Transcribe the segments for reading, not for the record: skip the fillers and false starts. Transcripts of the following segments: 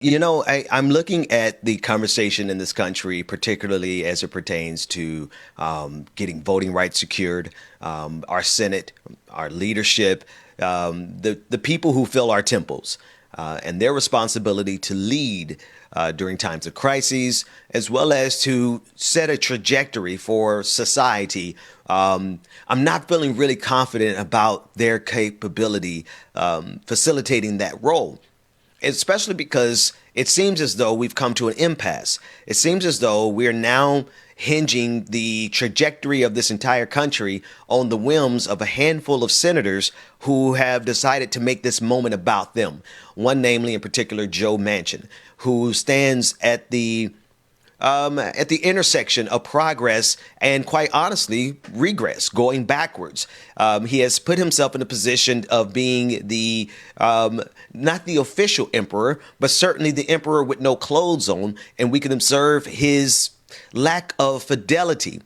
I'm looking at the conversation in this country, particularly as it pertains to getting voting rights secured, our Senate, our leadership, the people who fill our temples, and their responsibility to lead during times of crises, as well as to set a trajectory for society. I'm not feeling really confident about their capability facilitating that role, especially because it seems as though we've come to an impasse. It seems as though we're now hinging the trajectory of this entire country on the whims of a handful of senators who have decided to make this moment about them. One, namely, in particular, Joe Manchin, who stands at the intersection of progress and, quite honestly, regress, going backwards. He has put himself in a position of being the not the official emperor, but certainly the emperor with no clothes on, and we can observe his lack of fidelity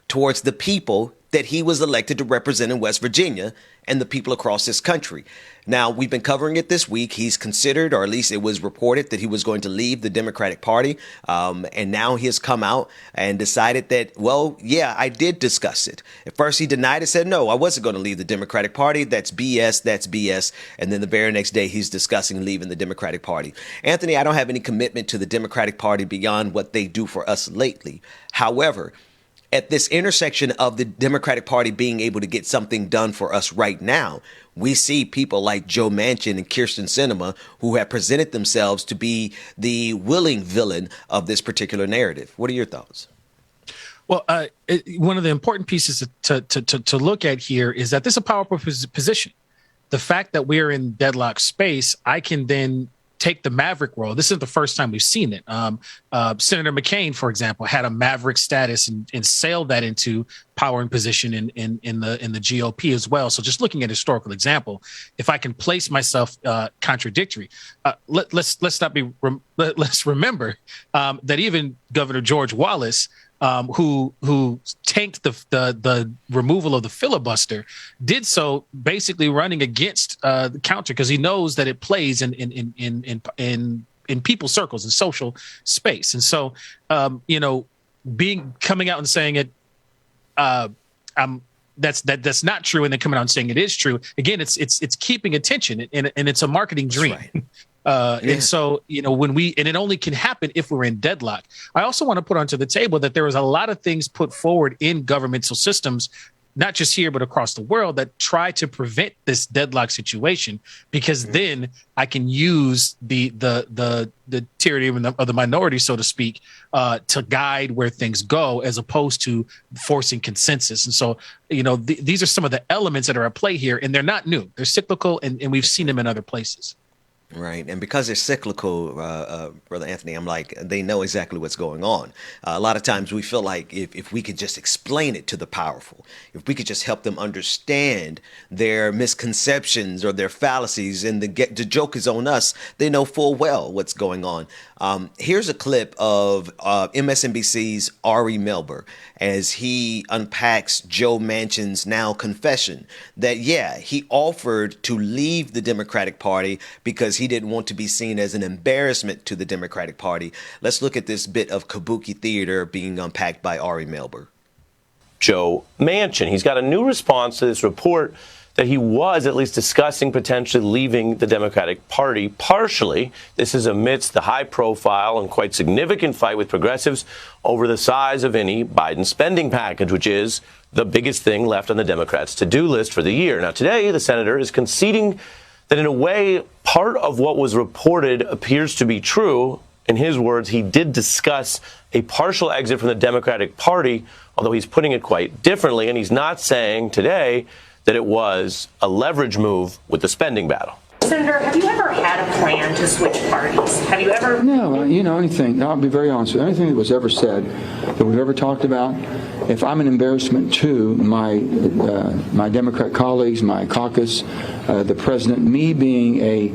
towards the people that he was elected to represent in West Virginia and the people across this country. Now, we've been covering it this week. He's considered, or at least it was reported, that he was going to leave the Democratic Party. And now he has come out and decided that, well, yeah, I did discuss it. At first, he denied it, said, no, I wasn't going to leave the Democratic Party. That's BS. That's BS. And then the very next day, he's discussing leaving the Democratic Party. Anthony, I don't have any commitment to the Democratic Party beyond what they do for us lately. However, at this intersection of the Democratic Party being able to get something done for us right now, we see people like Joe Manchin and Kyrsten Sinema who have presented themselves to be the willing villain of this particular narrative. What are your thoughts? Well, one of the important pieces to look at here is that this is a powerful position. The fact that we're in deadlock space, I can then take the maverick role. This isn't the first time we've seen it. Senator McCain, for example, had a maverick status and sailed that into power and position in the GOP as well. So just looking at historical example, if I can place myself contradictory, let's remember that even Governor George Wallace, who tanked the removal of the filibuster, did so basically running against the counter because he knows that it plays in people's circles and social space. And so, coming out and saying it, that's not true, and then coming out and saying it is true. Again, it's keeping attention, and it's a marketing dream. Right. And so, when and it only can happen if we're in deadlock. I also want to put onto the table that there was a lot of things put forward in governmental systems, not just here, but across the world, that try to prevent this deadlock situation, because then I can use the tyranny of the minority, so to speak, to guide where things go, as opposed to forcing consensus. And so, these are some of the elements that are at play here, and they're not new. They're cyclical, and we've seen them in other places. Right. And because they're cyclical, Brother Anthony, I'm like, they know exactly what's going on. A lot of times we feel like if we could just explain it to the powerful, if we could just help them understand their misconceptions or their fallacies, and the joke is on us, they know full well what's going on. Here's a clip of MSNBC's Ari Melber as he unpacks Joe Manchin's now confession that, yeah, he offered to leave the Democratic Party because he didn't want to be seen as an embarrassment to the Democratic Party. Let's look at this bit of kabuki theater being unpacked by Ari Melber. Joe Manchin, he's got a new response to this report that he was at least discussing potentially leaving the Democratic Party. Partially, this is amidst the high-profile and quite significant fight with progressives over the size of any Biden spending package, which is the biggest thing left on the Democrats' to-do list for the year. Now, today, the senator is conceding that, in a way, part of what was reported appears to be true. In his words, he did discuss a partial exit from the Democratic Party, although he's putting it quite differently, and he's not saying today that it was a leverage move with the spending battle. Senator, have you ever had a plan to switch parties? Have you ever? No, anything, I'll be very honest with you, anything that was ever said, that we've ever talked about, if I'm an embarrassment to my Democrat colleagues, my caucus, the president, me being a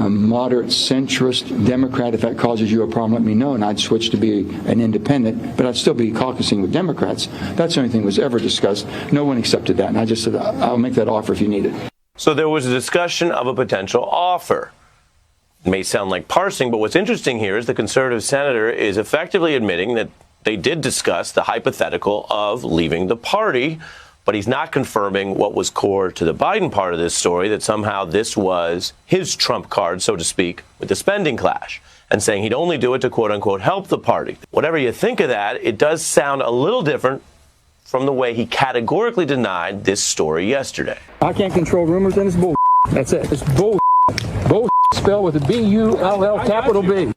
moderate centrist Democrat, if that causes you a problem, let me know, and I'd switch to be an independent, but I'd still be caucusing with Democrats. That's the only thing that was ever discussed. No one accepted that, and I just said, I'll make that offer if you need it. So there was a discussion of a potential offer. may sound like parsing, but what's interesting here is the conservative senator is effectively admitting that they did discuss the hypothetical of leaving the party, but he's not confirming what was core to the Biden part of this story, that somehow this was his trump card, so to speak, with the spending clash, and saying he'd only do it to, quote unquote, help the party. Whatever you think of that, it does sound a little different from the way he categorically denied this story yesterday. I can't control rumors, and it's bull. That's it. It's bull. Bull spelled with a B-U-L-L capital B.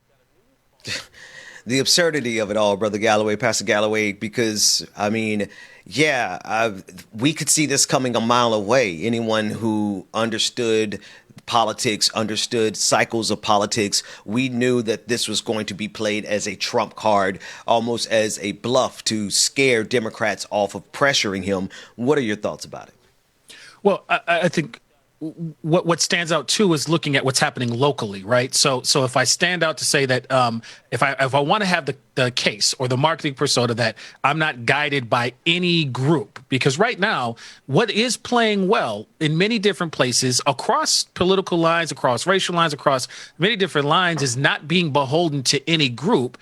The absurdity of it all, Brother Galloway, Pastor Galloway, because, I mean, we could see this coming a mile away. Anyone who understood politics, understood cycles of politics, we knew that this was going to be played as a trump card, almost as a bluff to scare Democrats off of pressuring him. What are your thoughts about it? Well, I think what stands out too is looking at what's happening locally, right? So if I stand out to say that if I want to have the case or the marketing persona that I'm not guided by any group, because right now what is playing well in many different places across political lines, across racial lines, across many different lines is not being beholden to any group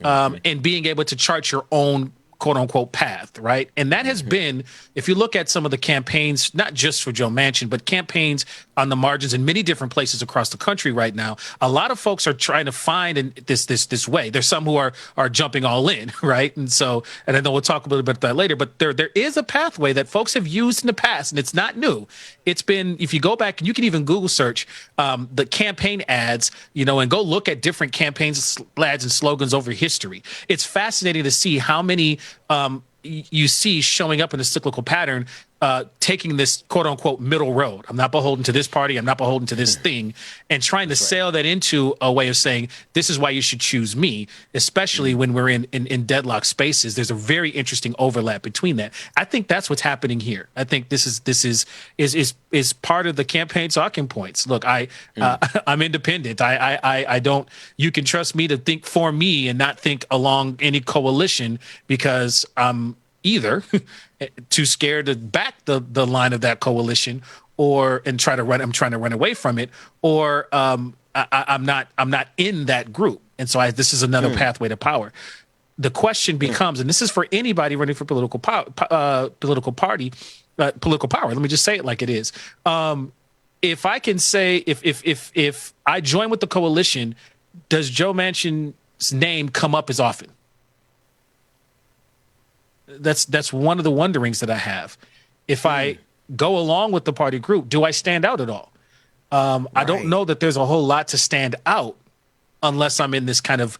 and being able to chart your own quote unquote path, right? And that has been, if you look at some of the campaigns, not just for Joe Manchin, but campaigns on the margins in many different places across the country right now, a lot of folks are trying to find this way. There's some who are jumping all in, right? And I know we'll talk a little bit about that later, but there is a pathway that folks have used in the past, and it's not new. It's been, if you go back, and you can even Google search the campaign ads, and go look at different campaigns, ads, and slogans over history. It's fascinating to see how many you see showing up in a cyclical pattern, taking this quote unquote middle road. I'm not beholden to this party. I'm not beholden to this thing, and trying to sail that into a way of saying, this is why you should choose me, especially when we're in deadlock spaces. There's a very interesting overlap between that. I think that's what's happening here. I think this is part of the campaign talking points. Look, I'm independent. I don't, you can trust me to think for me and not think along any coalition, because I'm either too scared to back the line of that coalition, I'm trying to run away from it, or I'm not in that group. And so this is another pathway to power. The question becomes, and this is for anybody running for political power. Let me just say it like it is. If I can say, if I join with the coalition, does Joe Manchin's name come up as often? That's one of the wonderings that I have. If I go along with the party group, do I stand out at all? I don't know that there's a whole lot to stand out unless I'm in this kind of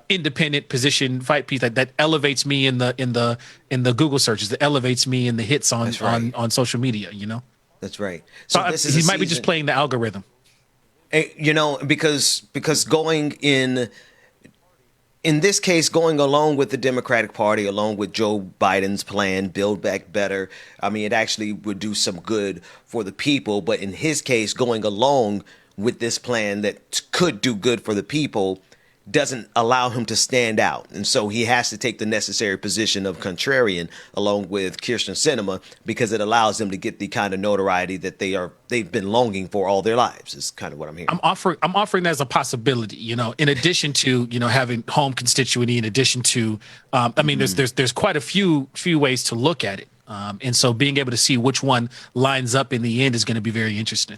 independent position fight piece that elevates me in the Google searches, that elevates me in the hits on social media. That's right. So he might be just playing the algorithm. Because going in this case, going along with the Democratic Party, along with Joe Biden's plan, Build Back Better, I mean, it actually would do some good for the people. But in his case, going along with this plan that could do good for the people doesn't allow him to stand out. And so he has to take the necessary position of contrarian along with Kirsten Sinema, because it allows them to get the kind of notoriety that they've been longing for all their lives, is kind of what I'm hearing. I'm offering that as a possibility, in addition to, having home constituency, in addition to, there's quite a few ways to look at it. And so being able to see which one lines up in the end is going to be very interesting.